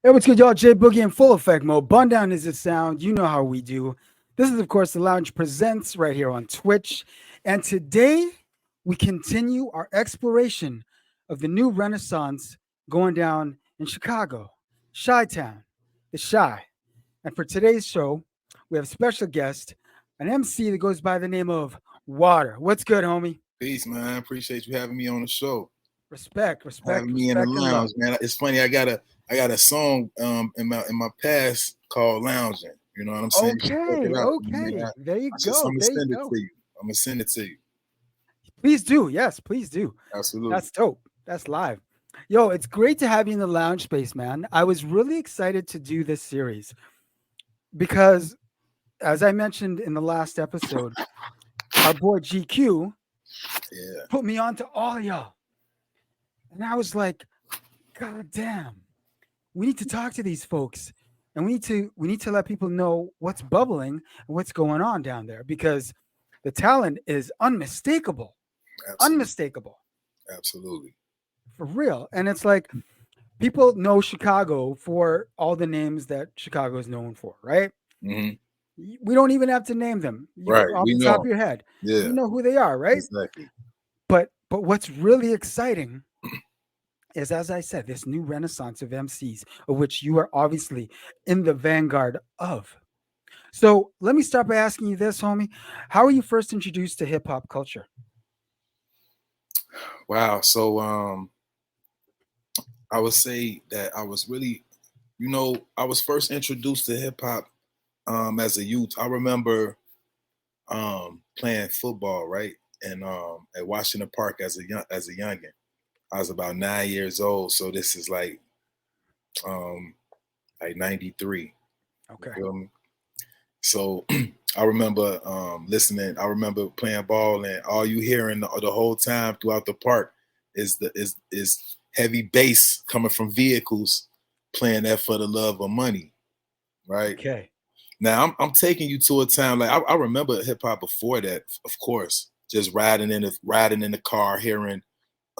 Hey, what's good, y'all? J Boogie in full effect mode. Bun down is the sound. You know how we do. This is, of course, the Lounge Presents right here on Twitch. And today we continue our exploration of the new renaissance going down in Chicago, Chi Town, the Chi. And for today's show, we have a special guest, an MC that goes by the name of Water. What's good, homie? Peace, man. Appreciate you having me on the show. Respect, respect, Having me in the respect, and love. lounge, man. It's funny. I got a song in my past called Lounging. You know what I'm saying? You should check Okay, it out, man. okay. There you I'm go. gonna There you send it go. to you. I'm gonna send it to you. Please do. Yes, please do. Absolutely. That's dope. That's live. Yo, it's great to have you in the lounge space, man. I was really excited to do this series because, as I mentioned in the last episode, our boy GQ Yeah. put me on to all of y'all. And I was like, God damn, we need to talk to these folks. And we need to let people know what's bubbling and what's going on down there because the talent is unmistakable. Absolutely. Unmistakable. Absolutely. For real. And it's like people know Chicago for all the names that Chicago is known for, right? Hmm. We don't even have to name them. You Right. off We the top of know. your head, you Yeah. know who they are, right? Exactly. But what's really exciting is, as I said, this new renaissance of MCs, of which you are obviously in the vanguard of. So let me start by asking you this, homie: how were you first introduced to hip hop culture? Wow. So I would say that I was really, I was first introduced to hip hop as a youth. I remember playing football, right? And at Washington Park as a youngin. I was about 9 years old, so this is um like 93. You Okay. feel me? So I remember listening. I remember playing ball, and all you hearing the whole time throughout the park is heavy bass coming from vehicles playing that for the love of money, right? Okay. Now I'm taking you to a time like I remember hip hop before that, of course. Just riding in the car, hearing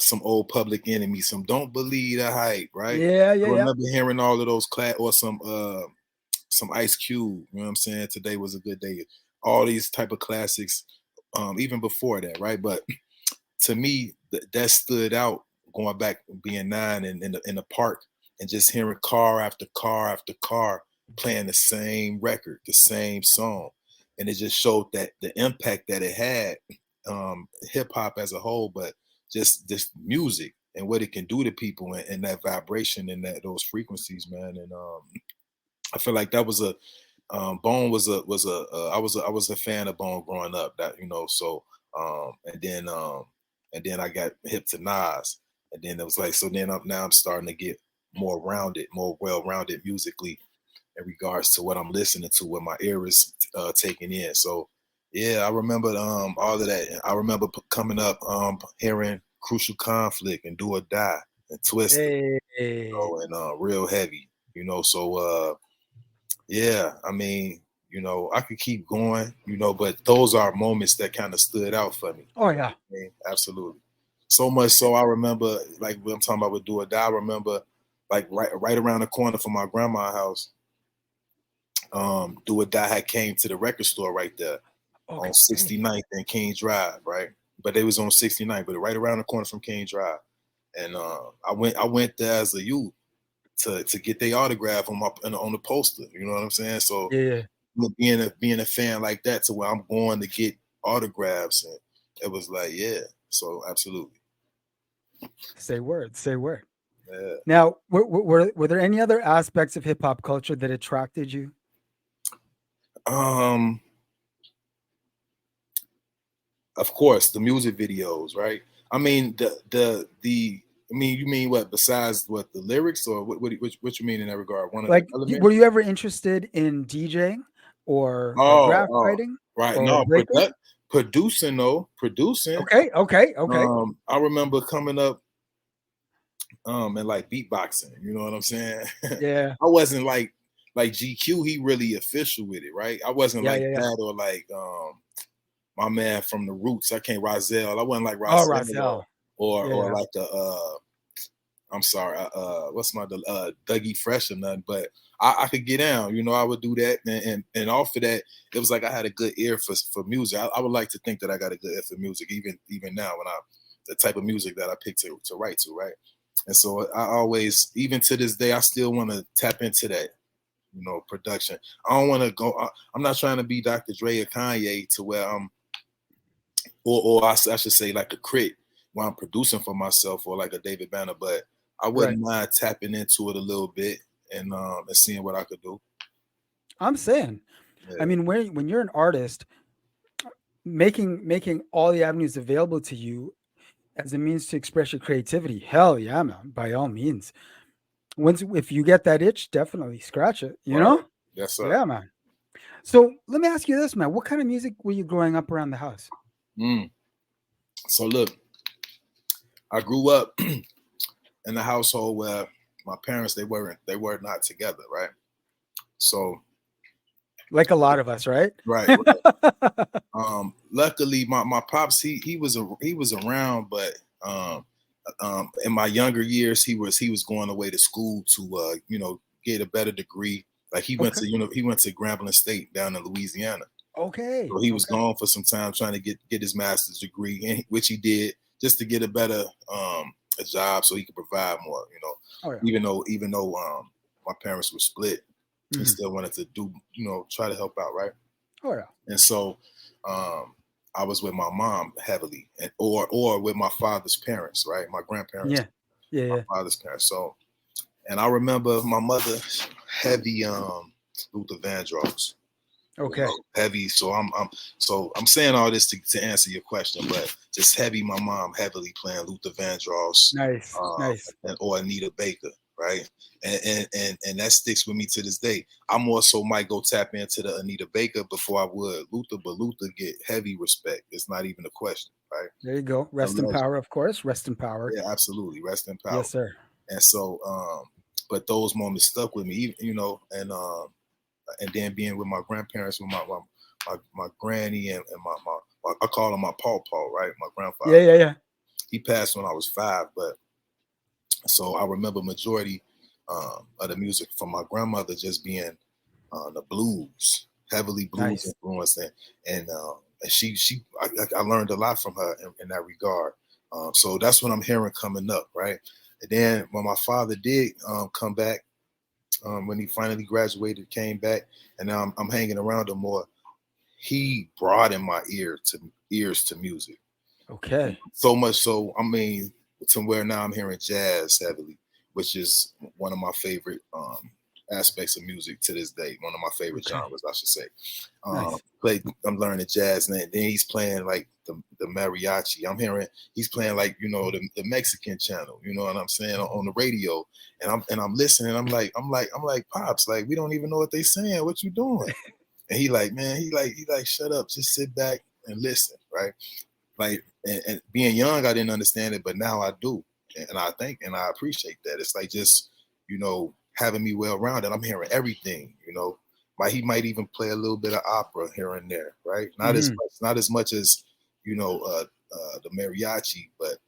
some old Public Enemy, some Don't Believe the Hype, right? Yeah, I yeah, yeah. remember hearing all of those or some Ice Cube. You know what I'm saying? Today Was a Good Day. All these type of classics, even before that, right? But to me, that stood out going back being nine and in the park and just hearing car after car after car playing the same record, the same song. And it just showed that the impact that it had, hip hop as a whole, but just music and what it can do to people and that vibration and those frequencies, man. And I feel like that was a Bone I was a fan of Bone growing up. That so um, and then um, and then I got hip to Nas, and then it was like so. Then I'm starting to get more rounded, more well rounded musically in regards to what I'm listening to, what my ear is taking in. So yeah, I remember all of that. I remember coming up hearing Crucial Conflict and Do or Die and Twister, Hey. and Real Heavy. So yeah, I mean, I could keep going, but those are moments that kind of stood out for me. Oh You know yeah. what I mean? Absolutely. So much so I remember, like what I'm talking about with Do or Die, I remember like right around the corner from my grandma's house, Do or Die had came to the record store right there on Okay. 69th and King Drive, right? But they was on 69th, but right around the corner from King Drive. And I went there as a youth to get their autograph on the poster. You know what I'm saying? So Yeah. being a fan like that to where I'm going to get autographs, and it was like, yeah. So absolutely. Say word. Say word. Yeah. Now, were there any other aspects of hip hop culture that attracted you? Um, of course, the music videos, right? I mean, the I mean, you mean what besides what the lyrics, or what you mean in that regard? One of the Like, elements? were you ever interested in DJing or Oh, graph oh, writing right. or No, breaking? producing though, producing. Okay, okay, okay. I remember coming up and like beatboxing. You know what I'm saying? Yeah, I wasn't like GQ. He really official with it, right? I wasn't yeah, like yeah, yeah. that or like my man from the Roots. I can't Rozelle. I wasn't like Oh, Rozelle Razel. or Yeah, like I'm sorry, what's my Dougie Fresh or nothing, but I could get down. You know, I would do that, and off of that, it was like I had a good ear for music. I would like to think that I got a good ear for music, even now when the type of music that I pick to write to, right? And so I always, even to this day, I still want to tap into that, you know, production. I don't want to go. I'm not trying to be Dr. Dre or Kanye to where I'm, or I should say like a crit while I'm producing for myself, or like a David Banner, but I Right. wouldn't mind tapping into it a little bit and seeing what I could do. I'm saying, I Yeah, mean, when you're an artist, making all the avenues available to you as a means to express your creativity, hell yeah, man, by all means. Once if you get that itch, definitely scratch it, you right. know? Yes, sir. Yeah, man. So let me ask you this, man. What kind of music were you growing up around the house? Mm. So look, I grew up in a household where my parents they were not together, right? So Like a lot of us, right? right, right. Luckily, my pops he was around, but in my younger years he was going away to school to you know, get a better degree. Like Okay. he went to Grambling State down in Louisiana. Okay. So he was Okay. gone for some time trying to get his master's degree, which he did just to get a better a job so he could provide more. You know, Oh yeah. even though my parents were split, he Hmm. still wanted to do, you know, try to help out, right? Oh yeah. And so um, I was with my mom heavily, or with my father's parents, right? My grandparents, Yeah. Yeah. my Yeah. father's parents. So, and I remember my mother heavy Luther Vandross, you Okay. know, heavy. So I'm saying all this to answer your question, but just heavy. My mom heavily playing Luther Vandross, Nice. Nice. or Anita Baker, right? And that sticks with me to this day. I more so might go tap into the Anita Baker before I would Luther, but Luther get heavy respect. It's not even a question, right? There you go. A Rest in legend. power, of course. Rest in power. Yeah, absolutely. Rest in power. Yes, sir. And so, but those moments stuck with me, you know, and then being with my grandparents, with my granny and my I call him my paw, right? My Yeah. grandfather. Yeah. Yeah. He passed when I was 5, but so I remember majority of the music from my grandmother just being the blues, heavily blues Nice. influenced, and I learned a lot from her in that regard. So that's what I'm hearing coming up, right? And then when my father did come back, when he finally graduated, came back, and now I'm hanging around him more. He broadened my ears to music. Okay. So much so, I mean, to where now I'm hearing jazz heavily, which is one of my favorite aspects of music to this day. One of my favorite Okay. genres, I should say. Nice. I'm learning jazz, and then he's playing like the mariachi. I'm hearing he's playing like, you know, the Mexican channel. You know what I'm saying, on the radio, and I'm listening. I'm like pops, like we don't even know what they saying. What you doing? And he like, man, he like shut up, just sit back and listen, right? Like, and being young, I didn't understand it, but now I do, and I think and I appreciate that. It's like just, you know, having me well rounded. I'm hearing everything, you know. He might even play a little bit of opera here and there, right? Hmm. Not as much as, you know, the mariachi, but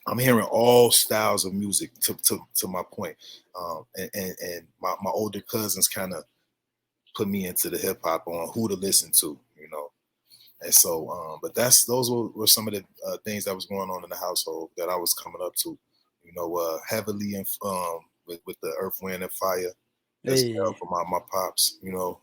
I'm hearing all styles of music. To my point, and my older cousins kind of put me into the hip hop on who to listen to, you know. And so, but those were some of the things that was going on in the household that I was coming up to, you know, heavily with the Earth, Wind, and Fire as well Hey. for my pops, you know,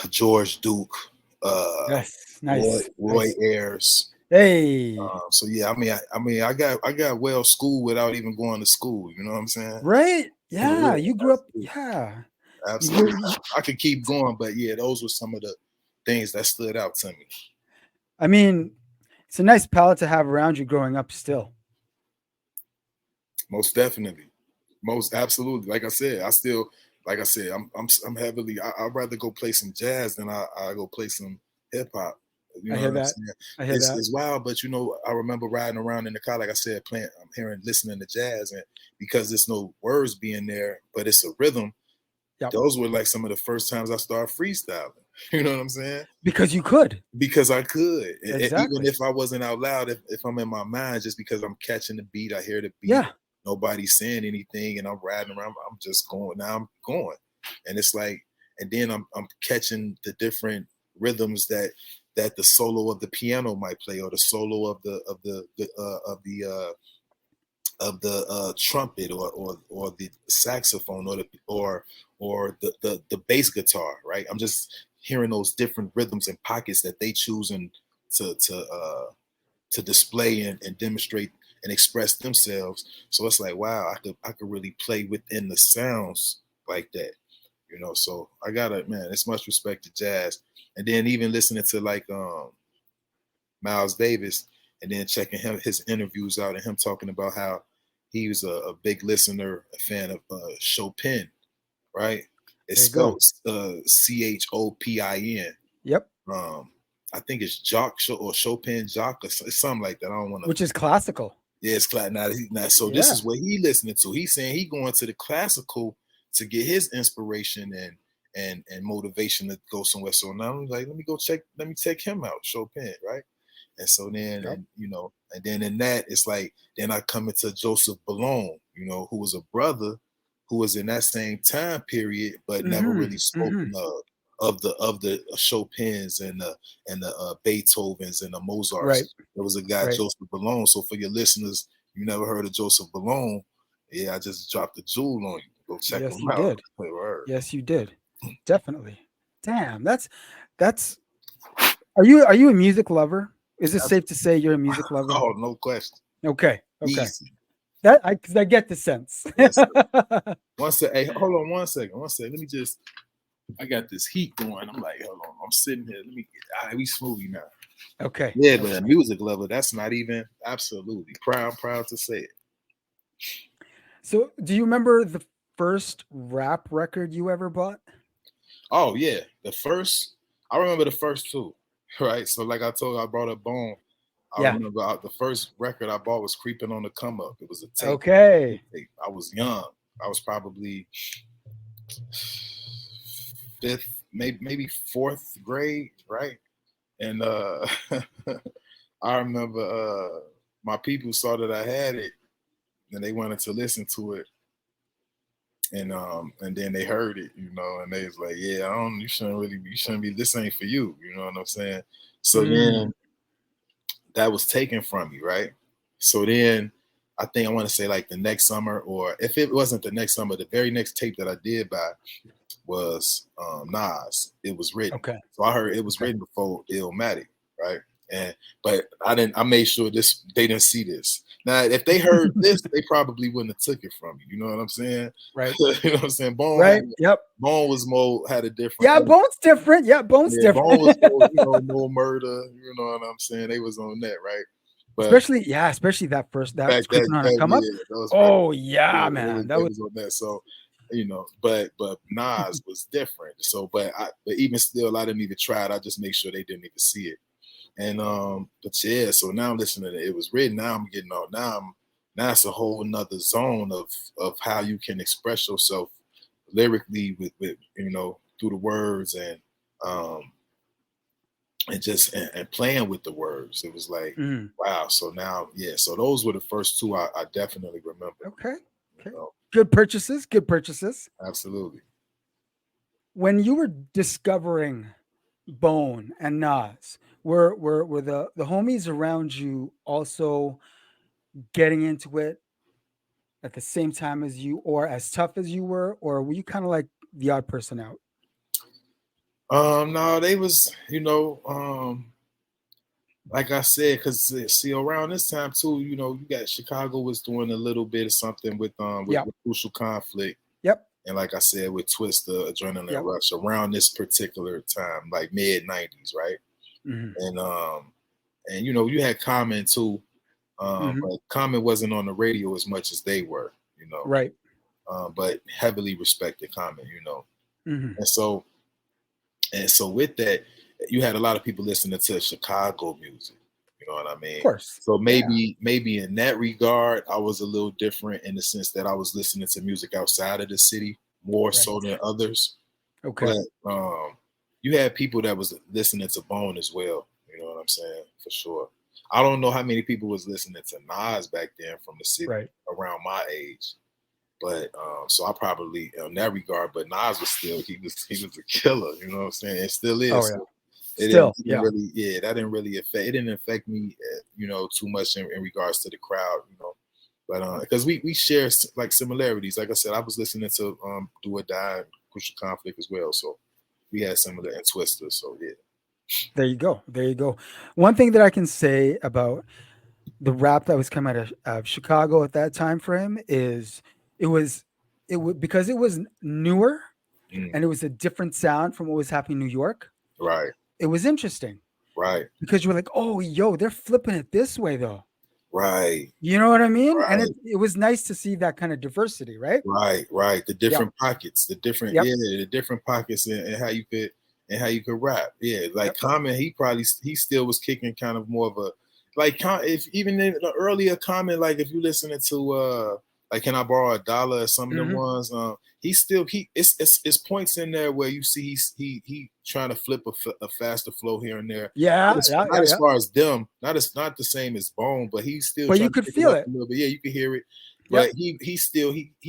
George Duke, Yes. Nice. Roy Nice. Ayers. Hey. So yeah, I got well schooled without even going to school. You know what I'm saying? Right. For Yeah. real, You grew up. absolutely, Yeah. You absolutely. grew. You, I could keep going, but yeah, those were some of the things that stood out to me. I mean, it's a nice palette to have around you growing up still. Most definitely. Most absolutely. Like I said, I'm heavily. I'd rather go play some jazz than I go play some hip hop. You I know hear what I'm that. saying? I hear that. It's wild, but you know, I remember riding around in the car, like I said, playing. I'm listening to jazz, and because there's no words being there, but it's a rhythm. Yep. those were like some of the first times I started freestyling. You know what I'm saying? Because you could. Because I could. Even Exactly. if I wasn't out loud, if I'm in my mind, just because I'm catching the beat, I hear the beat, Yeah. nobody's saying anything, and I'm riding around, I'm just going. Now I'm going. And it's like, and then I'm catching the different rhythms that the solo of the piano might play, or the solo of the trumpet, or the saxophone, or the bass guitar, right? I'm just hearing those different rhythms and pockets that they choosing to display and demonstrate and express themselves. So it's like, wow, I could really play within the sounds like that, you know. So I gotta, man, it's much respect to jazz. And then even listening to like Miles Davis, and then checking his interviews out, and him talking about how he was a big listener, a fan of Chopin, right? It's There you go. spelled Chopin. Yep. I think it's Jock or Chopin Jock, or it's something like that. I don't want to. Which is classical. Yeah, it's class. Now, so this Yeah. is what he listening to. He's saying he going to the classical to get his inspiration and motivation to go somewhere. So now I'm like, let me check him out, Chopin, right? And so then, Yep. and and then in that, it's like, then I come into Joseph Ballone, who was a brother who was in that same time period, but never Mm-hmm. really Mm-hmm. spoken of the Chopins and the Beethovens and the Mozarts. Right. There was a guy, Right. Joseph Ballone. So for your listeners, you never heard of Joseph Ballone, yeah, I just dropped a jewel on you. Go check Yes, him you out. did. Yes, you did. Definitely. Damn. That's. Are you a music lover? Is it safe to say you're a music lover? Oh, no question. Okay. Okay. Easy. Because I get the sense. Yes. One second. Hey, hold on 1 second. 1 second. Let me just. I got this heat going. I'm like, hold on. I'm sitting here. Let me. All right, we smoothie now. Okay. Yeah, but Okay. a music lover, that's not even absolutely proud to say it. So, do you remember the first rap record you ever bought? Oh yeah, I remember the first two, right? So like I told you, I brought up Bone. I Yeah. remember the first record I bought was Creeping on the Come Up. It was a tape. Okay. I was young. I was probably fifth, maybe fourth grade, right? And I remember my people saw that I had it, and they wanted to listen to it. And then they heard it, and they was like, yeah, you shouldn't be, this ain't for you, you know what I'm saying? So Mm, then that was taken from me, right? So then I think I want to say like the next summer, or if it wasn't the next summer, the very next tape that I did buy was Nas. It was written. okay. So I heard it was Okay. written before Illmatic, right? But I made sure they didn't see this. Now, if they heard this, they probably wouldn't have took it from me. You know what I'm saying? Right. You know what I'm saying? Right. Yep. Bone was more, had a different Yeah. energy. Bone's different. Yeah. Bone's Yeah, Bone different. was more, more murder. You know what I'm saying? They was on that, right? But especially that back creeping on a come up. yeah, that was back. Oh Yeah, yeah, man. That they was was on that. So, but Nas was different. So, but even still, I didn't even try it. I just make sure they didn't even see it. And but yeah, so now I'm listening to it. It was written. Now I'm getting on. Now it's a whole nother zone of how you can express yourself lyrically with through the words, um and just and playing with the words. It was like, mm, wow. So now, yeah. So those were the first two I definitely remember. okay. You Okay. know, Good purchases. Good purchases. absolutely. When you were discovering Bone and Nas, were the homies around you also getting into it at the same time as you, or as tough as you or were you kind of like the odd person out? No, they was, like I said, because see, around this time too, you got Chicago was doing a little bit of something Yeah. with Crucial Conflict, Yep. and like I said, with Twister, Adrenaline Yep. Rush, around this particular time, like mid '90s, right? Hmm. And you had Common too, Hmm. but Common wasn't on the radio as much as they were, Right. but heavily respected Common, Hmm. and so with that, you had a lot of people listening to Chicago music. You know what I Of mean? course. So Yeah. maybe in that regard, I was a little different in the sense that I was listening to music outside of the city. more Right. so than others. Okay. But you had people that was listening to Bone as well. You know what I'm saying? For sure. I don't know how many people was listening to Nas back then from the city Right. around my age. But so I probably in that regard, but Nas was still he was a killer, you know what I'm saying? It still Oh is. yeah. So Still, it didn't yeah. really, yeah, that didn't really affect. It didn't affect me, you know, too much in regards to the crowd, you know. But because we share like similarities. Like I said, I was listening to Do or Die, Crucial Conflict as well, so we had similar and Twister. So yeah. There you go. There you go. One thing that I can say about the rap that was coming out of Chicago at that time for him is it was it would because it was newer Mm, and it was a different sound from what was happening in New York. right, It was interesting right, because you were like, oh, yo, they're flipping it this way though. right, You know what I mean? And right. it was nice to see that kind of diversity, right? Right, right. The Yeah. different pockets, the different, Yep. yeah, the different pockets, and how you could rap. Yeah, like Yep. Common, he still was kicking kind of more of a like if even in the earlier Common, like if you listening to like Can I Borrow a Dollar or some of them Hmm. ones, he still it's points in there where you see he trying to flip a faster flow here and there. Yeah. Yeah. Not Yeah. as Yeah. far as them, not the same as Bone, but he's still But you trying to could pick it feel up it. a little bit. Yeah, you can hear it, but Yep. he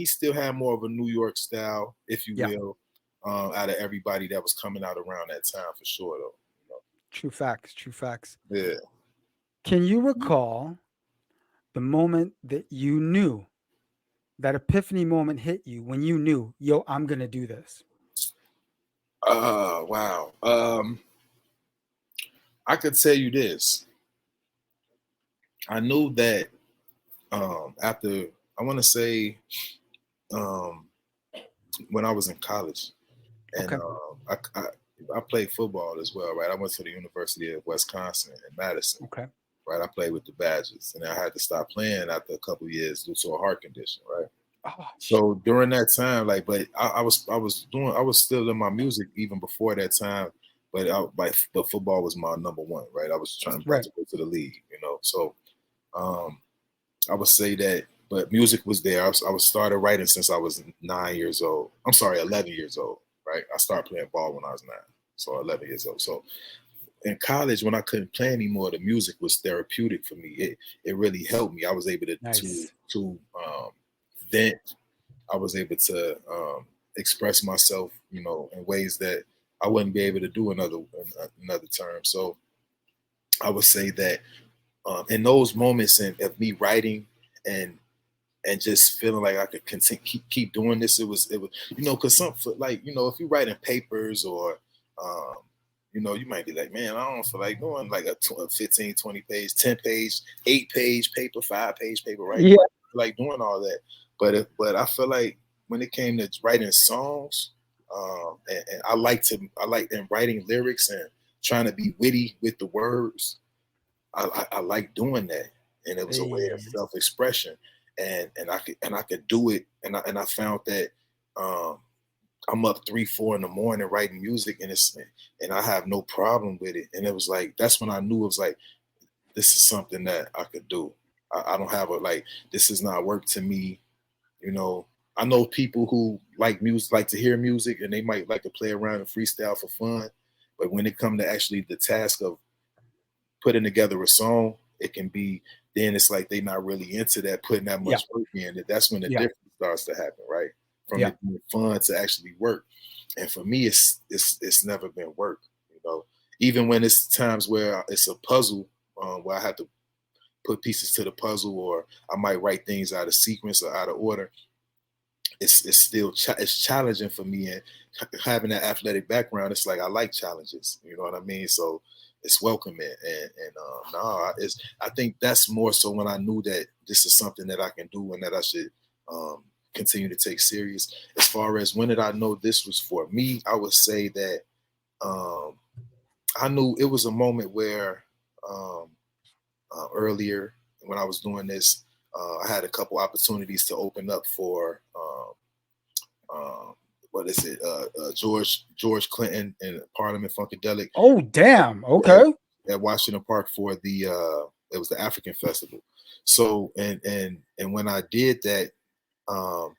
still had more of a New York style, if you Yeah. will, out of everybody that was coming out around that time for sure, though. True facts. True facts. Yeah. Can you recall the moment that you knew that epiphany moment hit you when you knew, yo, I'm gonna do this? Wow. I could tell you this. I knew that after I want to say um, when I was in college, and Okay. I played football as well, right? I went to the University of Wisconsin in Madison, Okay. right? I played with the Badgers, and I had to stop playing after a couple of years due to a heart condition, right? Oh, So during that time, like, but I was still in my music even before that time, but football was my number one, right? I was trying about right. to go to the league, you know. So um, I would say that, but music was there. I was started writing since I was 9 years old. I'm sorry, 11 years old, right? I started playing ball when I was 9, so 11 years old. So in college, when I couldn't play anymore, the music was therapeutic for me. It really helped me. I was able Nice. to vent. I was able to express myself, you know, in ways that I wouldn't be able to do another term. So I would say that in those moments of me writing and just feeling like I could continue keep doing this, it was you know, because some like, you know, if you write in papers or um, you know, you might be like, man, I don't feel like doing like a 15, 20 page, 10 page, 8 page paper, 5 page paper, right? You Yeah. might feel like doing all that, but I feel like when it came to writing songs, and I like in writing lyrics and trying to be witty with the words. I like doing that, and it was a way of Hey. self expression, and I could do it, and I found that um, I'm up 3, 4 in the morning writing music, and I have no problem with it, and it was like that's when I knew it was like this is something that I could do. I don't have a like this is not work to me, you know. I know people who like music, like to hear music, and they might like to play around and freestyle for fun, but when it comes to actually the task of putting together a song, it can be then it's like they're not really into that, putting that Yeah. much work in. That's when the Yeah. difference starts to happen, right? From Yeah. it being fun to actually work. And for me, it's never been work, you know. Even when it's times where it's a puzzle, where I have to put pieces to the puzzle, or I might write things out of sequence or out of order. It's still it's challenging for me, and having that athletic background, it's like I like challenges. You know what I mean? So it's welcoming, and no, it's I think that's more so when I knew that this is something that I can do and that I should um, continue to take serious. As far as when did I know this was for me, I would say that um, I knew it was a moment where um, earlier when I was doing this, I had a couple opportunities to open up for. Um, what is it? George Clinton and Parliament Funkadelic Oh, damn. at, Okay. at Washington Park for the it was the African Festival. So and when I did that, um,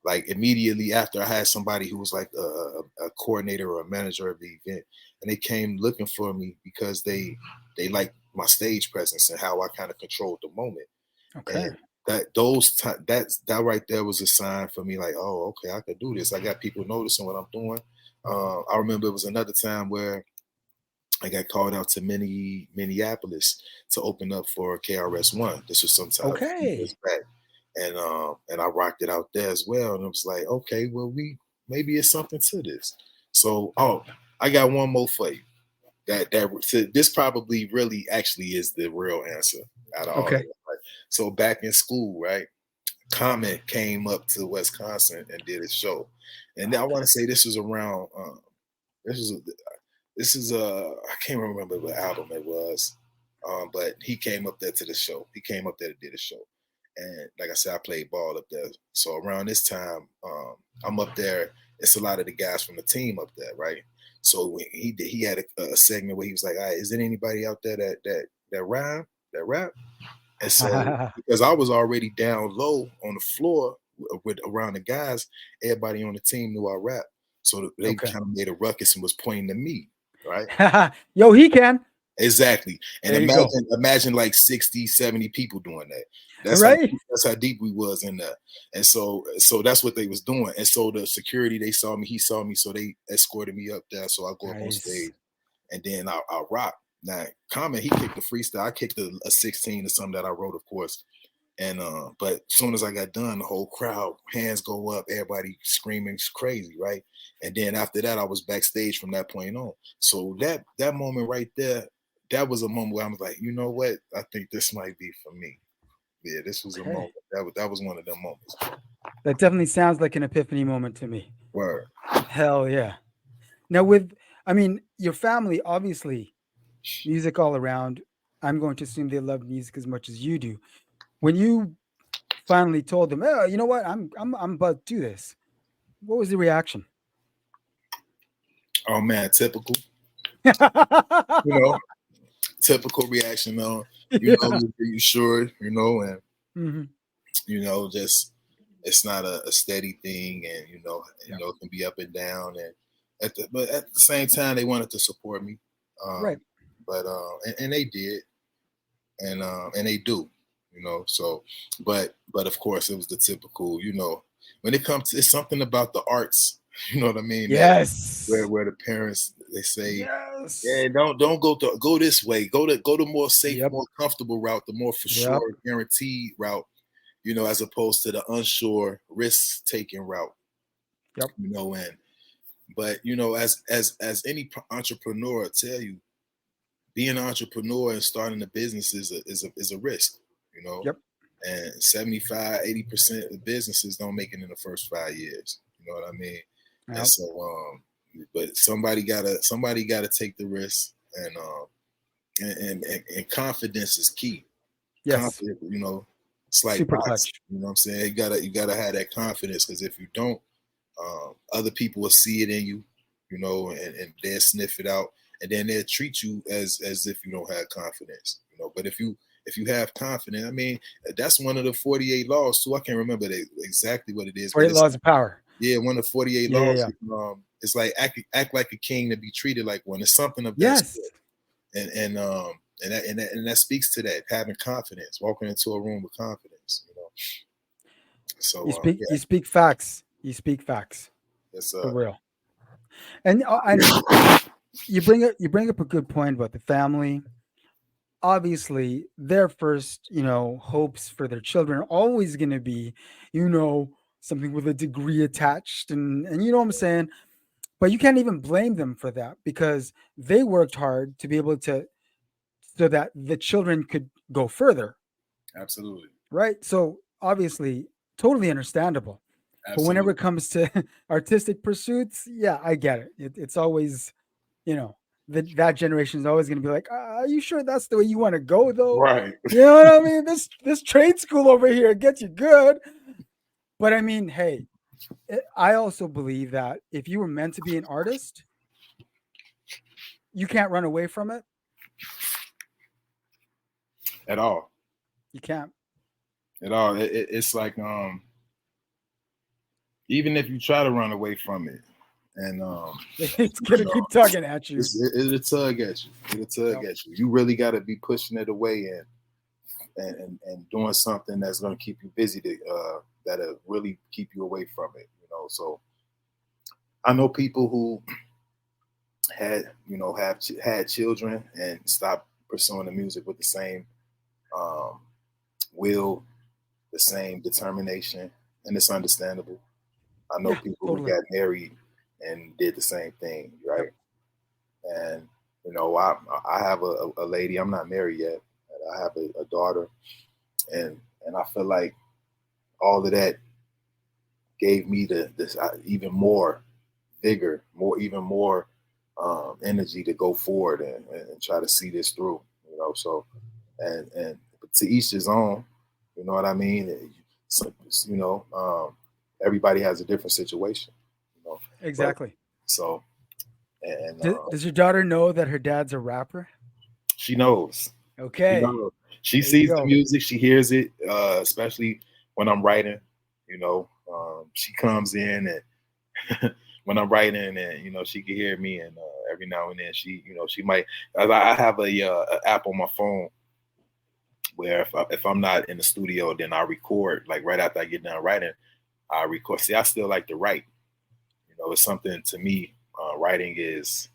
like immediately after I had somebody who was like a coordinator or a manager of the event, and they came looking for me because they liked my stage presence and how I kind of controlled the moment. Okay. And that right there was a sign for me, like, oh, okay, I could do this. I got people noticing what I'm doing. I remember it was another time where I got called out to Minneapolis to open up for KRS-One. This was sometime a few Okay. years back, and I rocked it out there as well. And it was like, okay, well, we maybe it's something to this. So, oh, I got one more for you. This probably really actually is the real answer out of all of Okay. it. Right? So back in school, right? Comet came up to Wisconsin and did a show, and I want to say this was around. This was this is I can't remember what album it was, but he came up there to the show. He came up there to do the show, and like I said, I played ball up there. So around this time, I'm up there. It's a lot of the guys from the team up there, right? So when he had a segment where he was like, "All right, is there anybody out there that rhyme, that rap?" And so because I was already down low on the floor with around the guys, everybody on the team knew I rap. So they Okay. kind of made a ruckus and was pointing to me, right? Yo, he can. Exactly. And There you go. imagine like 60, 70 people doing that. That's how Right. that's how deep we was in there. And so that's what they was doing. And so the security, they saw me, he saw me, so they escorted me up there. So I go up on Nice. stage and then I rock. Now, Common, he kicked the freestyle. I kicked a 16 or something that I wrote, of course. And but as soon as I got done, the whole crowd, hands go up, everybody screaming crazy, right? And then after that, I was backstage from that point on. So that moment right there, that was a moment where I was like, you know what? I think this might be for me. Yeah, this was a Okay. moment. That was one of them moments. That definitely sounds like an epiphany moment to me. Word. Hell yeah. Now, with, I mean, your family, obviously, music all around. I'm going to assume they love music as much as you do. When you finally told them, "Oh, you know what? I'm about to do this." What was the reaction? Oh man, typical. You know, typical reaction on. Yeah. You sure? And Hmm. just it's not a steady thing, and Yeah. it can be up and down, and but at the same time they wanted to support me, Right. but and they did, and they do, so but of course it was the typical, when it comes to, it's something about the arts, you know what I mean, that Yes. where the parents, they say, Yes. yeah, don't go this way, go the more safe, Yep. more comfortable route, the more for Yep. sure guaranteed route, as opposed to the unsure risk taking route, Yep. and but as any entrepreneur will tell you, being an entrepreneur and starting a business is a risk, you know, Yep. and 75-80% of businesses don't make it in the first 5 years. You know what I mean? And Yep. so but somebody gotta take the risk, and confidence is key. Yes. Confidence, it's like Super boxing. clutch. You know what I'm saying? You gotta have that confidence, because if you don't, other people will see it in you, and they'll sniff it out, and then they'll treat you as if you don't have confidence, But if you have confidence, I mean, that's one of the 48 laws too. I can't remember exactly what it is, but Great it's, laws of power. yeah, one of the 48 Yeah. Yeah. laws. Yeah. It's like act like a king to be treated like one. It's something of that Yes. sort, and that speaks to that, having confidence, walking into a room with confidence. You So speak. yeah, You speak facts. You speak facts it's for real. And you bring up a good point about the family. Obviously, their first, hopes for their children are always going to be, you know, something with a degree attached, and you know what I'm saying. But you can't even blame them for that because they worked hard to be able to, so that the children could go further, absolutely, right? So obviously, totally understandable. But whenever absolutely. it comes to artistic pursuits, yeah, I get it. It's always, you know, that generation is always going to be like, "Are you sure that's the way you want to go, though? Right. You know what I mean? This trade school over here gets you good." But I mean, hey, I also believe that if you were meant to be an artist, you can't run away from it. At all. You can't. At all. It's like even if you try to run away from it, and It's you gonna know, keep tugging at you. it'll tug at you. It'll tug Yep. at you. You really got to be pushing it away and doing something that's going to keep you busy that'll really keep you away from it. So I know people who had had children and stopped pursuing the music with the same um, will, the same determination, and it's understandable. I know Yeah, people who totally. got married and did the same thing, Yep. right? And I have a lady. I'm not married yet. I have a daughter, and I feel like all of that gave me this even more vigor, even more energy to go forward and try to see this through. So and to each his own. You know what I mean? So, everybody has a different situation. But Exactly. so and Does your daughter know that her dad's a rapper? she knows. She Okay. knows. She There you sees the go. music. She hears it, especially when I'm writing. She comes in and when I'm writing, and she can hear me, and every now and then she might. I have a app on my phone where if I'm not in the studio, then I record like right after I get done writing. I record. See, I still like to write. It's something to me. Writing is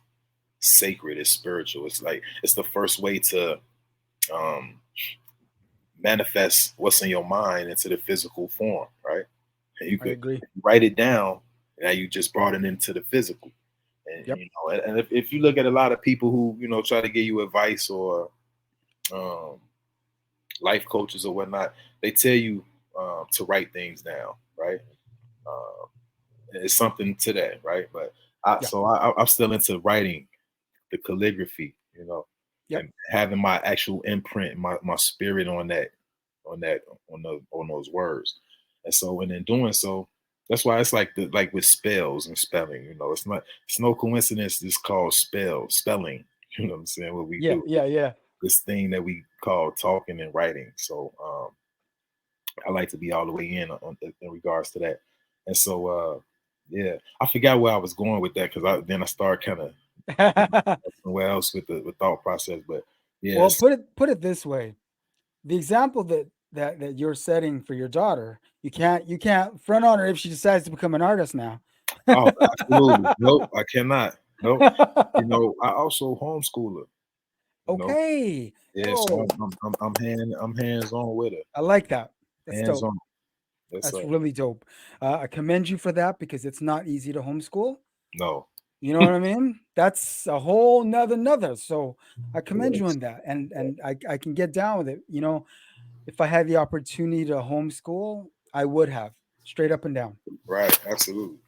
sacred. It's spiritual. It's like it's the first way to um, manifest what's in your mind into the physical form, right? And you I could agree. write it down, and now you just brought it into the physical. And Yep. and if you look at a lot of people who try to give you advice or um, life coaches or whatnot, they tell you to write things down, right? Um, it's something to that, right? But Yeah. I'm still into writing, the calligraphy, Yep. and having my actual imprint, my spirit on that, on those words. And so, and in doing so, that's why it's like with spells and spelling. It's no coincidence. It's called spelling. You know what I'm saying? What we Yeah. do, Yeah. Yeah. this thing that we call talking and writing. So I like to be all the way in regards to that. And so yeah, I forgot where I was going with that because I started kind of somewhere else with the thought process. But Well, yes, put it this way: the example that you're setting for your daughter, you can't front on her if she decides to become an artist now. oh, absolutely, nope, I cannot, nope. I also homeschooler. You know, Okay. yeah, so Oh, I'm hands on with it, I like that. That's hands dope. on. That's That's really dope. I commend you for that because it's not easy to homeschool. no, You know what I mean? That's a whole nother. So I commend you yes, on that, and I can get down with it. If I had the opportunity to homeschool, I would have, straight up and down. right, absolutely.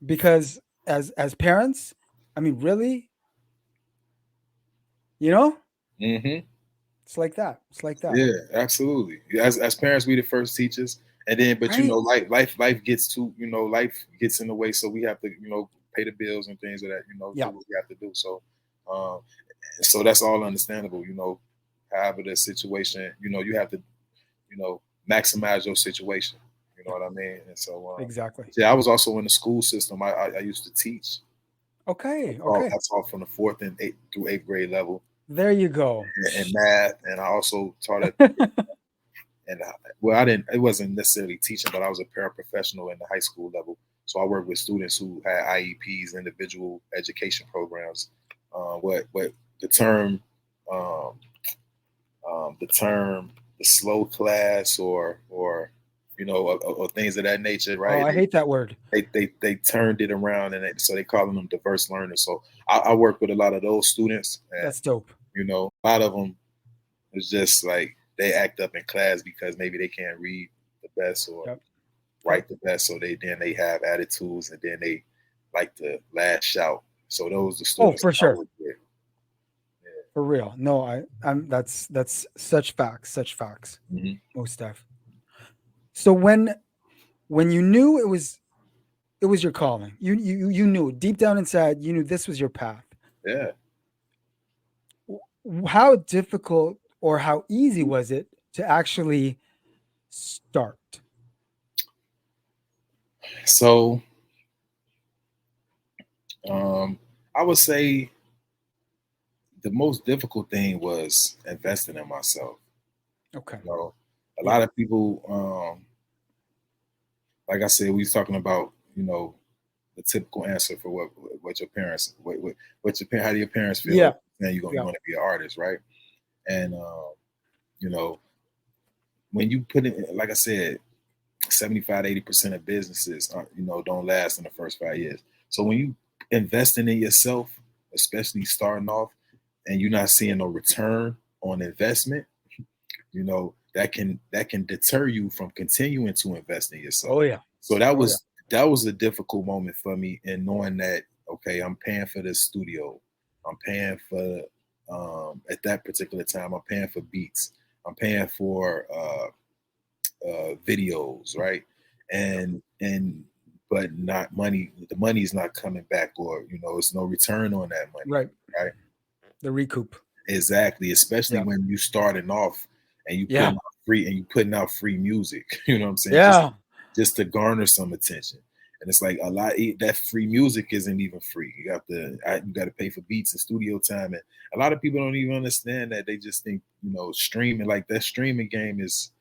Because as parents, I mean, really, you know, Hmm. it's like that. It's like that, Yeah, absolutely. As parents, we the first teachers, and then but right? life gets to life gets in the way, so we have to pay the bills and things of that, do Yeah, what we have to do. Um, so that's all understandable. However the situation, you have to maximize your situation. You know what I mean? And so exactly. yeah, I was also in the school system. I used to teach. Okay, I okay. taught from the fourth and eighth through eighth grade level There you go. and math, and I also taught at and well, I didn't. It wasn't necessarily teaching, but I was a paraprofessional in the high school level. So I worked with students who had IEPs, individual education programs. What the term, um, the term, the slow class, or or things of that nature, Oh, right? I hate that word. They turned it around, and so they calling them diverse learners. So I work with a lot of those students, and That's dope. a lot of them it's just like they act up in class because maybe they can't read the best or Yep, yep. write the best, so they have attitudes and then they like to lash out. So those are the Oh, students for I sure, work with. for real. No, I'm. That's such facts. Such facts. Yeah. Hmm. Most stuff. So when you knew it was your calling, you knew deep down inside, you knew this was your path. Yeah. How difficult or how easy was it to actually start? So um, I would say the most difficult thing was investing in myself. Okay. You know, a Yeah. lot of people, like I said, we was talking about, the typical answer for what your parents, what your how do your parents feel? Yeah. Man, you Yeah. want to be an artist, right? And you know, when you put it, like I said, 75 to 80% of businesses, don't last in the first 5 years. So when you investing in yourself, especially starting off, and you're not seeing no return on investment, that can deter you from continuing to invest in yourself. Oh yeah. So that Oh yeah. was a difficult moment for me in knowing that, okay, I'm paying for this studio, I'm paying for at that particular time, I'm paying for beats, I'm paying for videos, right? And but not money. The money's not coming back, or it's no return on that money, Right. right? The recoup. Exactly, especially Yeah. when you starting off and Yeah. you putting out free music. You know what I'm saying? Just Yeah. just to garner some attention. And it's like a lot that free music isn't even free. You got to pay for beats and studio time, and a lot of people don't even understand that. They just think streaming, like that streaming game is.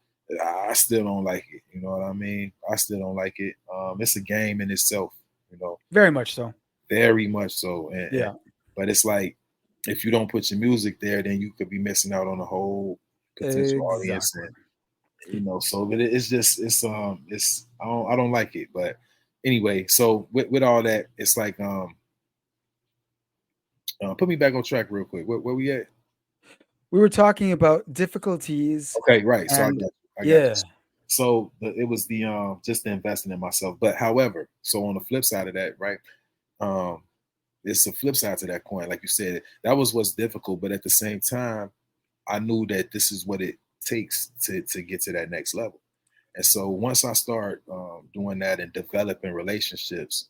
I still don't like it. You know what I mean? I still don't like it. It's a game in itself. You know, Very much so. very much so. Yeah. But it's like if you don't put your music there, then you could be missing out on a whole potential audience, Exactly. and so but it's just it's I don't like it. But anyway, so with all that, it's like put me back on track real quick. Where we at? We were talking about difficulties Okay, right. So and I got yeah. you. So it was the just the investing in myself. But however, so on the flip side of that, right? Um, it's the flip side to that coin. Like you said, that was what's difficult. But at the same time, I knew that this is what it takes to get to that next level. And so once I start doing that and developing relationships,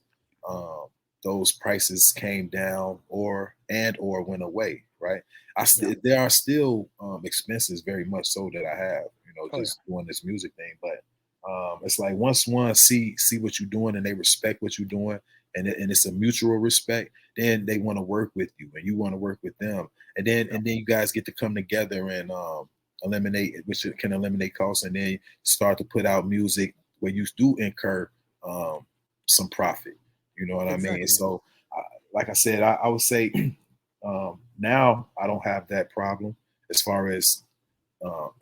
um, those prices came down or went away. Right. Yeah. There are still expenses very much so that I have, Oh yeah. just doing this music thing. But it's like once one see what you're doing and they respect what you're doing, and it's a mutual respect, then they want to work with you and you want to work with them, Yeah. and then you guys get to come together and eliminate, which can eliminate costs, and then start to put out music where you do incur um, some profit. You know what I mean? Exactly. So, like I said, I would say now I don't have that problem as far as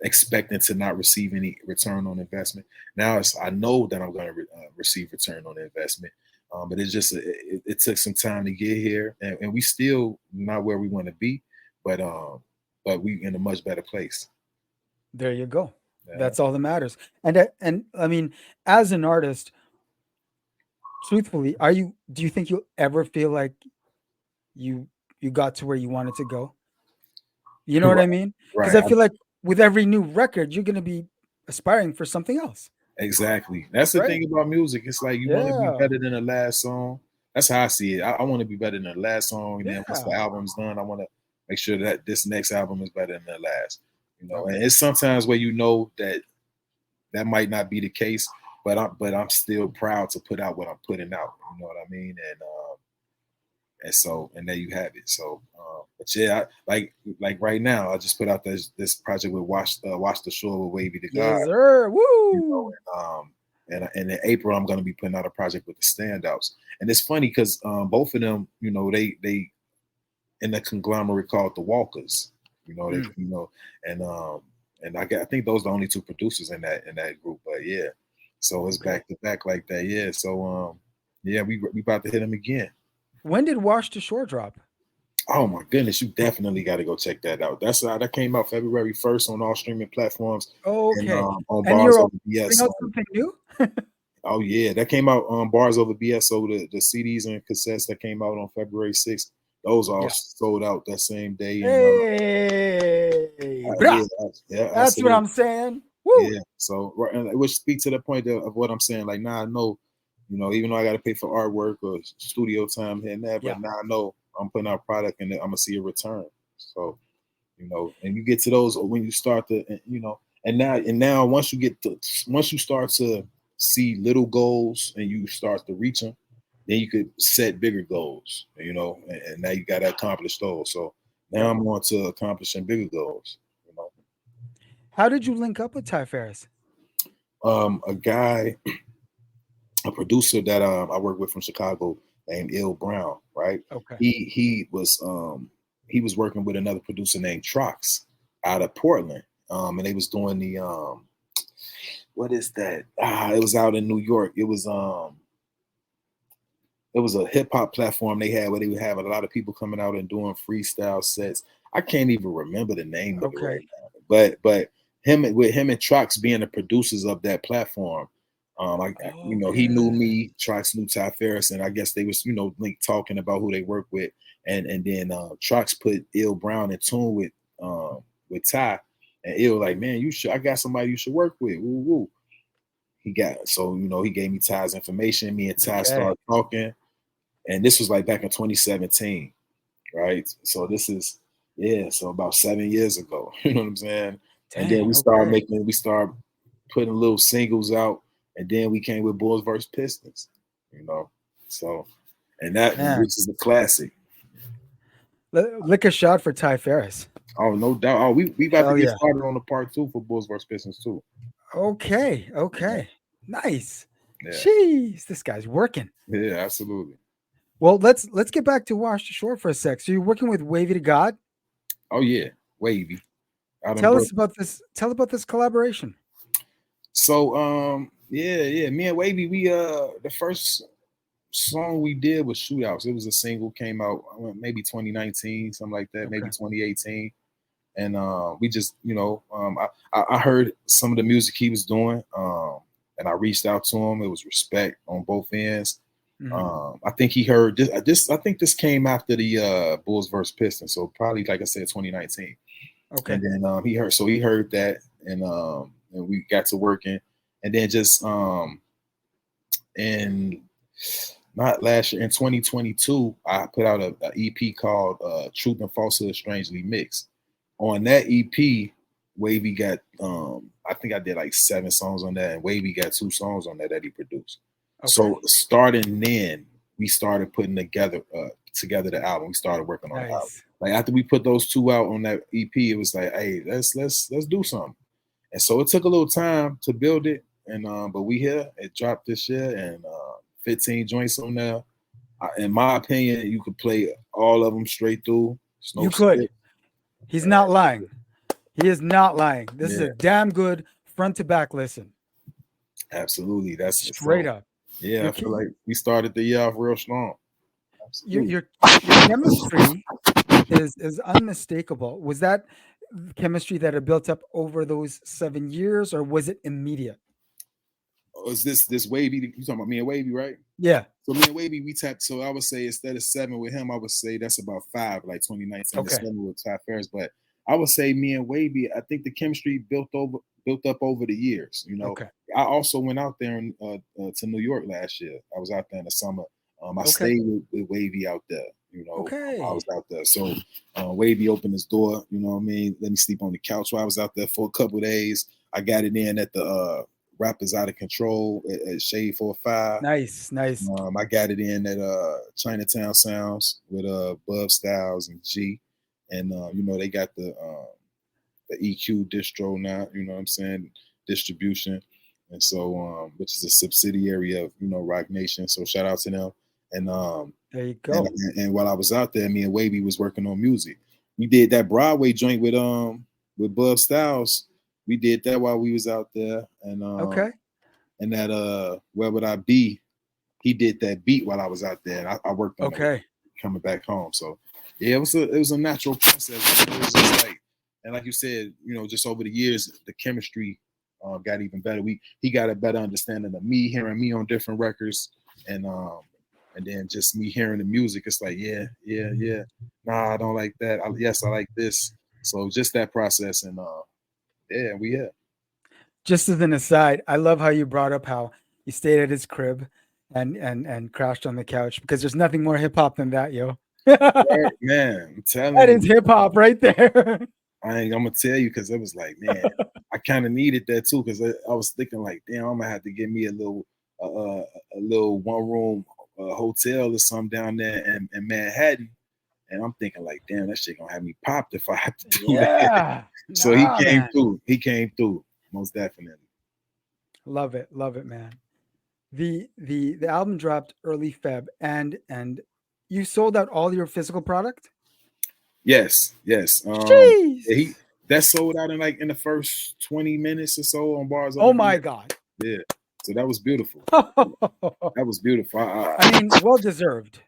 expecting to not receive any return on investment. Now I know that I'm going to receive return on investment, but it's just it took some time to get here, and we still not where we want to be, but we in a much better place. There you go. Yeah. That's all that matters. And I mean, as an artist, truthfully, do you think you'll ever feel like you you got to where you wanted to go? You know what Right, I mean? Because right. I feel like with every new record, you're gonna be aspiring for something else, Exactly. That's the right? thing about music. It's like you want to be Yeah, better than the last song. That's how I see it. I want to be better than the last song, and then once yeah. the album's done, I want to make sure that this next album is better than the last. Okay, And it's sometimes where that might not be the case, but I'm still proud to put out what I'm putting out. You know what I mean? And there you have it. So, but yeah, like right now, I just put out this project with Watch the Shore with Wavy Da Ghawd. yes, sir. You know, Woo! and in April I'm going to be putting out a project with the Standouts. And it's funny because both of them, they in the conglomerate called the Walkers. Mm, And I think those are the only two producers in that group. But yeah, so it's okay. back to back like that. Yeah, so yeah, we about to hit them again. When did Wash to Shore drop? Oh my goodness, you definitely got to go check that out. That came out February 1st on all streaming platforms and Okay, on and Bars you're Over also putting BS. out something new. Oh yeah, that came out on Bars Over BS. So the CDs and cassettes that came out on February 6th, those all Yeah. sold out that same day. And Hey, yeah, brah. yeah, That's what absolutely, I'm saying. Woo! yeah. So and it would speak to the point of what I'm saying. Like now I know, even though I got to pay for artwork or studio time here and there, Yeah. but now I know I'm putting out product and I'm gonna see a return. So and you get to those when you start to, and now once you start to see little goals and you start to reach them, then you could set bigger goals, and now you got to accomplish those. So now I'm on to accomplishing bigger goals. How did you link up with Ty Ferris? A guy, a producer that I work with from Chicago named Il Brown, right? Okay. He was working with another producer named Trox out of Portland, and they was doing the what is that? It was out in New York. It was a hip hop platform they had where they would have a lot of people coming out and doing freestyle sets. I can't even remember the name of it right now. But him and Trox being the producers of that platform, he knew me, Trox knew Ty Ferris, and I guess they was, like talking about who they work with, and then Trox put Il Brown in tune with Ty, and Il like, man, I got somebody you should work with. Woo woo. He gave me Ty's information. Me and Ty started talking. And this was like back in 2017, right? So this is, so about 7 years ago. You know what I'm saying? Dang, and then we started putting little singles out, and then we came with Bulls versus Pistons, So, and that which is a classic. Lick a shot for Ty Ferris. Oh, no doubt. Oh, we about to get started on the part 2 for Bulls versus Pistons too. Okay. Nice. Yeah. Jeez, this guy's working. Yeah, absolutely. Well, let's get back to Ashore for a sec. So you're working with Wavy Da Ghawd? Oh yeah, Wavy. Tell us about this. Tell about this collaboration. So me and Wavy, we the first song we did was Shootouts. It was a single, came out maybe 2019, something like that, maybe 2018. And we just, I heard some of the music he was doing, and I reached out to him. It was respect on both ends. I think he heard this. I think this came after the Bulls versus Pistons, so probably, like I said, 2019. Okay. And then he heard that, and we got to working, and then just in not last year, in 2022, I put out a EP called "Truth and Falsehood Strangely Mixed." On that EP, Wavy got I think I did like 7 songs on that, and Wavy got 2 songs on that he produced. Okay. So starting then, we started putting together the album. We started working on the album. Like after we put those 2 out on that EP, it was like, hey, let's do something. And so it took a little time to build it, and but we here. It dropped this year, and 15 joints on there. In my opinion, you could play all of them straight through. You could. He's not lying. He is not lying. This is a damn good front to back listen. Absolutely, that's straight up. Yeah, I feel like we started the year off real strong. Your chemistry is unmistakable. Was that chemistry that had built up over those 7 years, or was it immediate? Is this Wavy? You talking about me and Wavy, right? Yeah. So me and Wavy, we tapped. So I would say instead of 7 with him, I would say that's about 5, like 2019. Okay. 7 with Ty Ferris, but I would say me and Wavy, I think the chemistry built up over the years. Okay. I also went out there to New York last year. I was out there in the summer. I stayed with Wavy out there. I was out there. So Wavy opened his door. You know what I mean? Let me sleep on the couch while I was out there for a couple of days. I got it in at the Rappers Out of Control at Shade 45. Nice. I got it in at Chinatown Sounds with Bub Styles and G. And they got the EQ distro now, you know what I'm saying, distribution. And so which is a subsidiary of, Rock Nation. So shout out to them. And there you go. And while I was out there, me and Wavy was working on music. We did that Broadway joint with Bub Styles. We did that while we was out there. And and that Where Would I Be? He did that beat while I was out there, and I worked on it coming back home. So yeah, it was a natural process. It was just like, and like you said, just over the years, the chemistry got even better. He got a better understanding of me, hearing me on different records, and then just me hearing the music. It's like, yeah. Nah, I don't like that. Yes, I like this. So just that process, and we here. Just as an aside, I love how you brought up how you stayed at his crib and crashed on the couch, because there's nothing more hip hop than that, yo. Right, man, I'm telling that is hip hop right there. I'm gonna tell you, because it was like, man, I kind of needed that too, because I was thinking like, damn, I'm gonna have to get me a little one room hotel or something down there in Manhattan. And I'm thinking like, damn, that shit gonna have me popped if I have to do that. Yeah. So he Nah, came man. through. He came through, most definitely. Love it, man. The album dropped early Feb, and you sold out all your physical product. Yes, yes. Jeez. He that sold out in the first 20 minutes or so on Bars Oh Over my Beat. God. Yeah. So that was beautiful. I That was beautiful. mean, well deserved.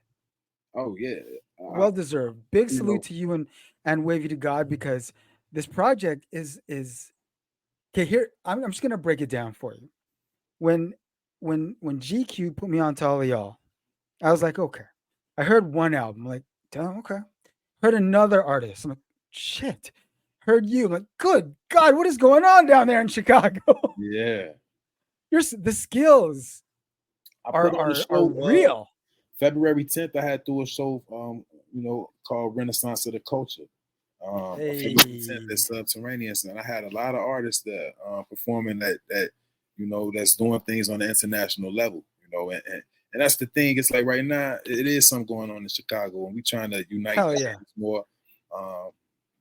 Oh yeah. Well deserved. Big You salute know, to you and Wavy Da Ghawd, because this project is okay. Here, I'm just gonna break it down for you. When when GQ put me on to all of y'all, I was like, okay. I heard one album, like, damn, okay. Heard another artist. I'm like, shit. Heard you. I'm like, good God, what is going on down there in Chicago? yeah. The skills I are put on the are are show real. February 10th. I had through a show called Renaissance of the Culture. February 10th Hey, at Subterranean, and I had a lot of artists that performing that that's doing things on the international level. And that's the thing. It's like right now it is something going on in Chicago, and we trying to unite hell yeah. more. Um,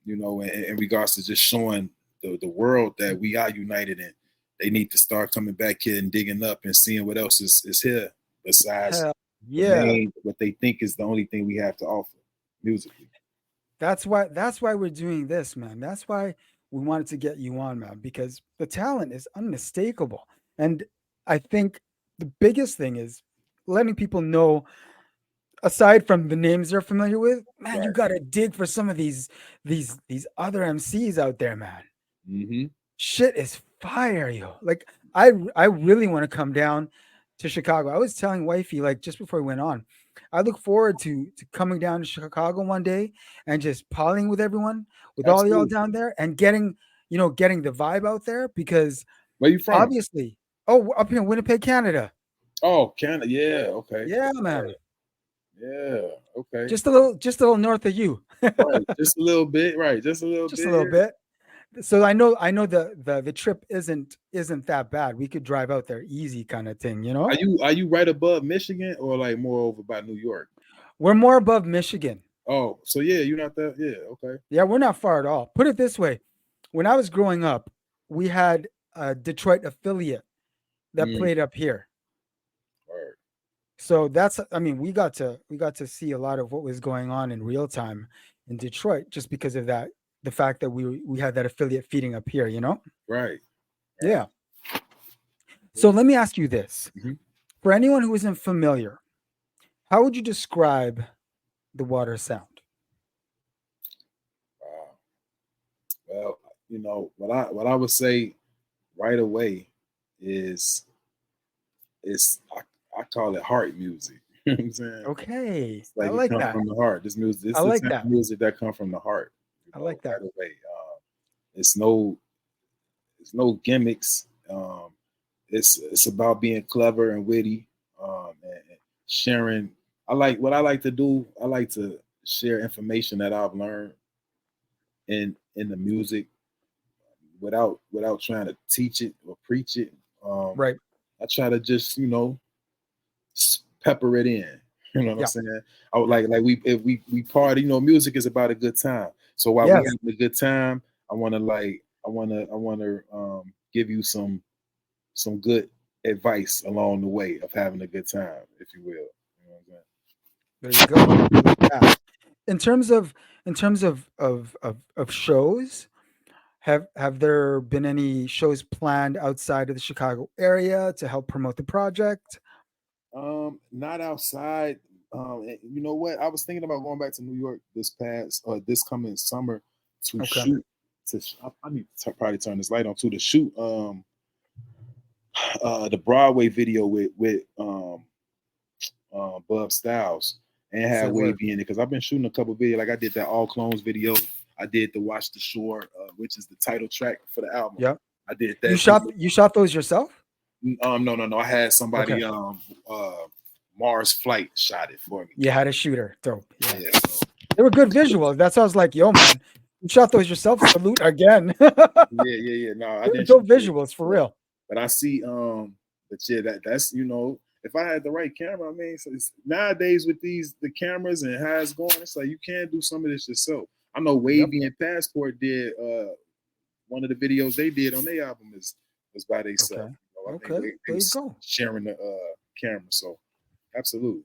in regards to just showing the world that we are united in. They need to start coming back here and digging up and seeing what else is here besides Hell the yeah. main what they think is the only thing we have to offer musically. That's why we're doing this, man. That's why we wanted to get you on, man, because the talent is unmistakable. And I think the biggest thing is letting people know, aside from the names they're familiar with, man, you Right. gotta dig for some of these other MCs out there, man. Mm-hmm. Shit is fire, yo. Like I really want to come down to Chicago. I was telling wifey, like, just before we went on, I look forward to coming down to Chicago one day and just partying with everyone, with all y'all Absolutely. down there, and getting the vibe out there, because Where you from? obviously, oh, up here in Winnipeg, Canada. Oh, Canada. Yeah. Okay. Yeah, man. Yeah. Okay. Just a little north of you. Right. Just a little bit. Right. Just a little Just a bit. little Yeah. bit. So I know the trip isn't that bad. We could drive out there easy, kind of thing, you know? Are you right above Michigan or like more over by New York? We're more above Michigan. Oh, so yeah, you're not that. Yeah. Okay. Yeah, we're not far at all. Put it this way. When I was growing up, we had a Detroit affiliate that Mm, played up here. right. So I mean, we got to see a lot of what was going on in real time in Detroit, just because of that, the fact that we had that affiliate feeding up here, you know? Right. Right. Yeah. So let me ask you this. Mm-hmm. For anyone who isn't familiar, how would you describe the water sound? Wow. Well, what I would say right away is I call it heart music. You know what I'm saying? Okay. It's I like it like comes that. from the heart. This music, I it's the like type of that. music that comes from the heart. I like Right that. away. It's no it's no gimmicks. It's about being clever and witty, and sharing. What I like to do. I like to share information that I've learned in the music without trying to teach it or preach it. Um, Right. I try to just pepper it in. You know what I'm Yeah. saying? I would Yeah. like if we party. Music is about a good time. So while we Yes. having a good time, I wanna give you some good advice along the way of having a good time, if you will. You know what I'm There you go. I like that. In terms of in terms of shows, have there been any shows planned outside of the Chicago area to help promote the project? Not outside. You know what? I was thinking about going back to New York this coming summer to Okay. shoot. I need to probably turn this light on too to shoot the Broadway video with Bub Styles and Say have word. Wavy in it because I've been shooting a couple videos. Like I did that All Clones video. I did the Watch the Shore, which is the title track for the album. Yep. I did You that shot video. you shot those yourself? No. I had Okay. somebody Mars Flight shot it for me. You had a shooter. Dope. Yeah. Yeah, so They were good visuals. That's why I was like, yo, man, You shot those yourself. Salute again. Yeah. No, I didn't Dope shoot it. visuals for Yeah. real. But I see, but yeah, that's if I had the right camera, I mean, so nowadays with the cameras and how it's going, it's like you can do some of this yourself. I know Yep. Wavy and Passport did one of the videos they did on their album is was by themselves. Okay. I think Okay. they There you was go. sharing the camera, so absolutely.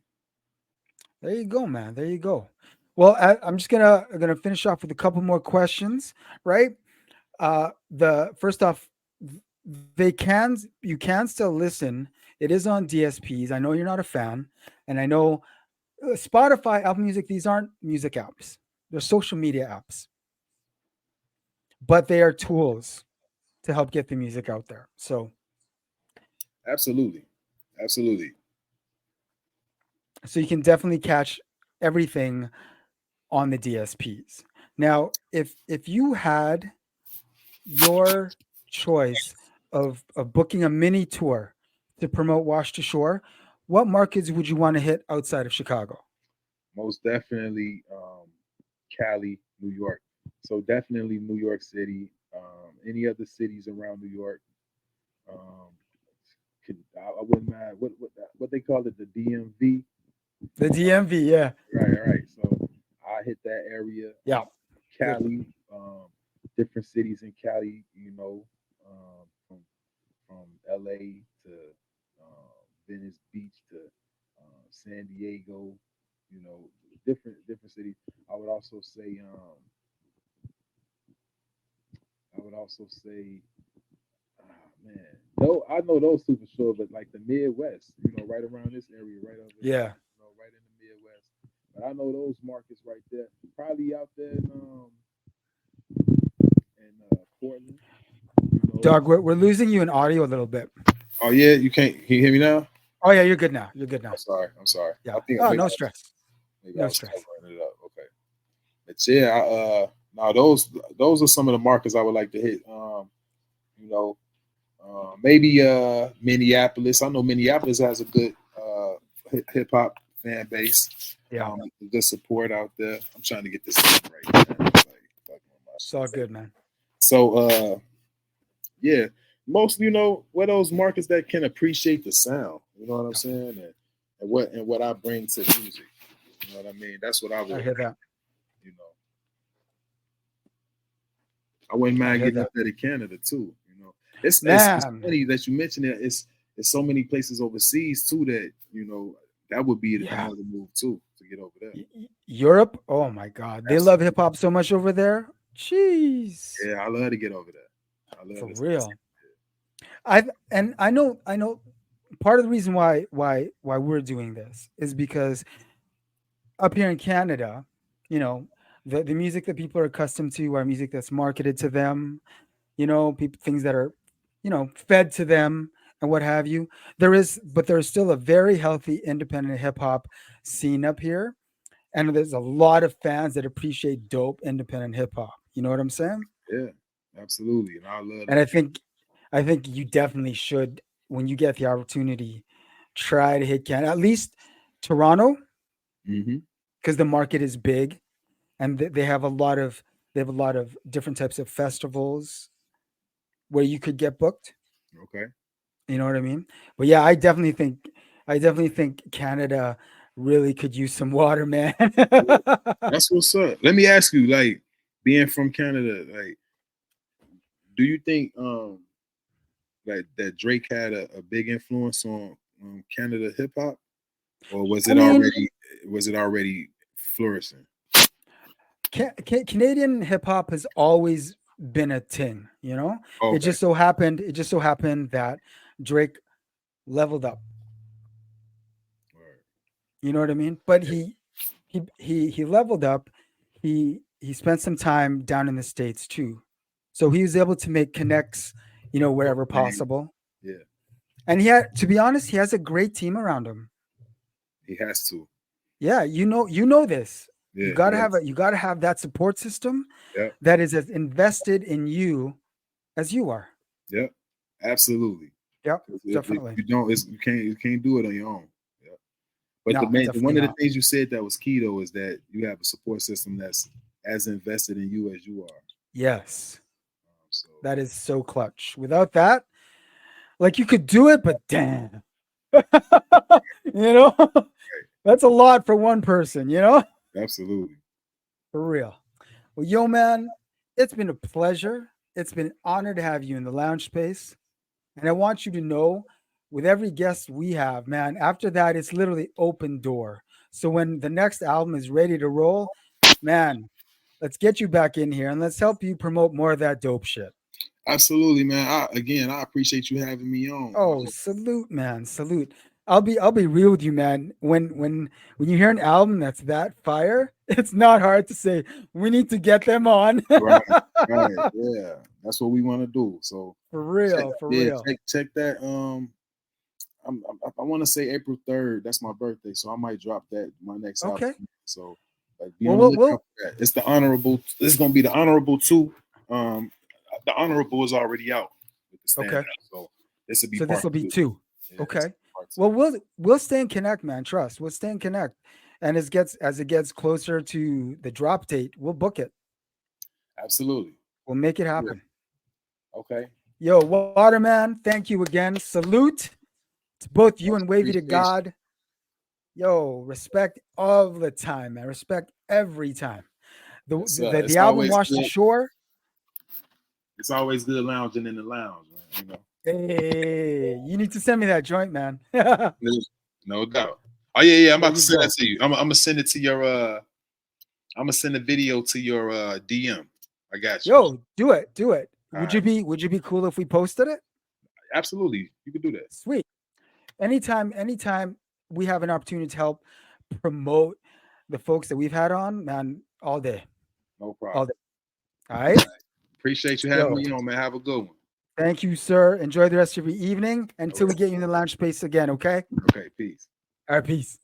There you go, man. There you go. Well, I'm just gonna finish off with a couple more questions, right? The first off, they can you can still listen. It is on DSPs. I know you're not a fan, and I know Spotify, Apple Music. These aren't music apps. They're social media apps, but they are tools to help get the music out there. So, Absolutely. Absolutely. so you can definitely catch everything on the DSPs. Now, if you had your choice of booking a mini tour to promote Wash to Shore, what markets would you want to hit outside of Chicago? Most definitely Cali, New York. So definitely New York City. Any other cities around New York. Um, I wouldn't mind what they call it, the DMV. The DMV, yeah, Right. So I hit that area, yeah, good. Cali, different cities in Cali. From LA to Venice Beach to San Diego. Different cities. I would also say I would also say man, no, I know those two for sure, but like the Midwest, right around this area, right over here, Yeah, right in the Midwest. But I know those markets right there, probably out there in Portland. Doug, we're losing you in audio a little bit. Oh yeah, you can't. Can you hear me now? Oh yeah, you're good now. You're good now. I'm sorry. I'm sorry. Yeah. I think Oh, no stress. maybe I No was stress. covering it up. Okay. But yeah, now those are some of the markets I would like to hit. You know, maybe Minneapolis. I know Minneapolis has a good hip hop fan base. Yeah, Good support out there. I'm trying to get this right. Man. it's all good, man. So yeah, most where those markets that can appreciate the sound. You know what I'm Yeah, saying? And what I bring to music. You know what I mean? That's what I I would. hear that. You know, I wouldn't I mind hear getting that, up there to Canada too. It's man. funny that you mentioned it. It's so many places overseas too that that would be Yeah, another move too to get over there. Europe. Oh my God, they love hip Absolutely. hop so much over there. Jeez, Yeah, I love to get over there. I for love to. real. I know part of the reason why we're doing this is because up here in Canada, you know, the music that people are accustomed to are music that's marketed to them, people things that are, fed to them and what have you. But there's still a very healthy independent hip hop scene up here. And there's a lot of fans that appreciate dope independent hip hop. You know what I'm saying? Yeah, absolutely, and I love And that. I think you definitely should, when you get the opportunity, try to hit Canada, at least Toronto, Hmm. because the market is big and they have a lot of different types of festivals where you could get booked. Okay, You know what I mean? But yeah, I definitely think Canada really could use some water, man. that's what's up. Let me ask you, like, being from Canada, like, do you think that Drake had a big influence on Canada hip hop, or I mean, was it already flourishing? Canadian hip hop has always been a thing. It Okay. just so happened. It just so happened that Drake leveled up. All right. You know what I mean? But he leveled up. He spent some time down in the States too, so he was able to make connects, wherever Okay. possible. Yeah, And to be honest, he has a great team around him. he has to. Yeah, you know this. You Yeah, he gotta has have to. you gotta have that support system Yep. that is as invested in you as you are. Yep. Absolutely. Yep, 'Cause if definitely. you don't, you can't do it on your own. Yep. But No, definitely one of the not. things you said that was key though is that you have a support system that's as invested in you as you are. Yes, So that is so clutch. Without that, like you could do it, but damn, you know, that's a lot for one person, you know, absolutely. for real. Well, yo, man, it's been a pleasure. It's been an honor to have you in the lounge space. And I want you to know with every guest we have, man, after that, it's literally open door. So when the next album is ready to roll, man, let's get you back in here and let's help you promote more of that dope shit. Absolutely, man. I appreciate you having me on. Oh, salute, man, salute. I'll be real with you, man. When you hear an album that's that fire, it's not hard to say we need to get them on. Right, right, yeah. That's what we want to do. So For real, for yeah, real. check that. I want to say April 3rd. That's my birthday, so I might drop that my next album. Okay. So like, be Well, on the we'll lookout for that. It's the honorable. This is gonna be the honorable 2. The honorable is already out with the stand okay. up, so this will be So this part will be 2. 2. Yeah, Okay. part 2. Well, we'll stay in connect, man. Trust. We'll stay in connect, and as it gets closer to the drop date, we'll book it. Absolutely. We'll make it Yeah. happen. Okay. Yo, Waterman, thank you again. Salute to both you and Wavy Da Appreciate you. Ghawd. Yo, respect all the time, man. Respect every time. The It's, the, it's the album always Washed good. Ashore. It's always good lounging in the lounge, man. You know. Hey, you need to send me that joint, man. No doubt. Oh yeah. I'm There about to you send go. that to you. I'm gonna send it to your. I'm gonna send a video to your DM. I got you. Yo, do it, do it. All Would you right. be cool if we posted it? Absolutely, you can do that. Sweet. Anytime we have an opportunity to help promote the folks that we've had on, man, all day. No All problem. day. All right. Appreciate you having Yo, me on, man. Have a good one. thank you, sir. Enjoy the rest of your evening until we get you in the lounge space again, okay? Okay, peace. All right, peace.